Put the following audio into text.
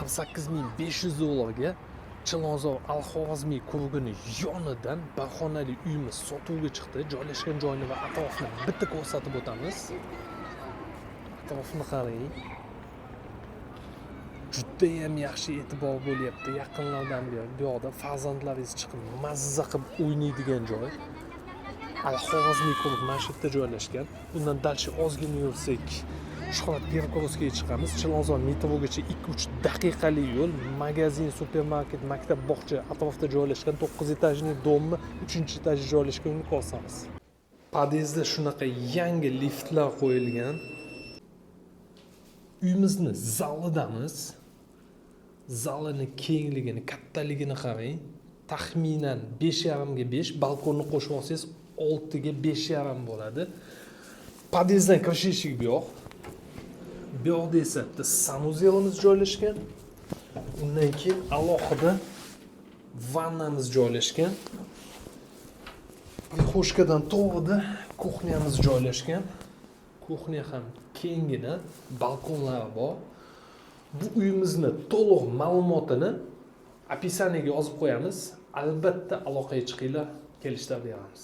$48,500 Chilonzor Al-Xorazmiy ko'rigini yonidan bir xonali uyimiz sotuvga chiqdi. Joylashgan joyini va atrofni bitta ko'rsatib o'tamiz. Atrofni qarang. Juda ham yaxshi e'tibor bo'lyapti. Yaqinlardan beri bu yoqda farzandlaringiz chiqib mazza qilib o'ynaydigan joy. Al-Xorazmiy ko'rik mana shu yerda joylashgan. Bundan dalcha ozgina yursak Shuhrat Perkovskiga chiqamiz. Chilonzor metrogacha 2-3 daqiqalik yo'l. Magazin, supermarket, maktab, bog'cha atrofida joylashgan 9 etajli domni 3-etajda joylashgan uyni ko'rsamiz. Podyezdda shunaqa yangi liftlar qo'yilgan. Uyimizni zalidamiz. Zalini kengligini, kattaligini qarang. Taxminan 5,5 ga 5, balkonni qo'shib olsangiz 6 ga 5,5 bo'ladi. Podyezddan kirish eshigi bu yoq. Bu yoqda esa bitta sanuzelimiz joylashgan. Undan keyin alohida vannamiz joylashgan. Vixoshkadan to'g'rida kuxnyamiz joylashgan. Kuxnya ham kengina, balkonlari bor. Bu uyimizni to'liq ma'lumotini opisaniyaga yozib qo'yamiz. Albatta aloqaga chiqinglar, kelishtirib beramiz.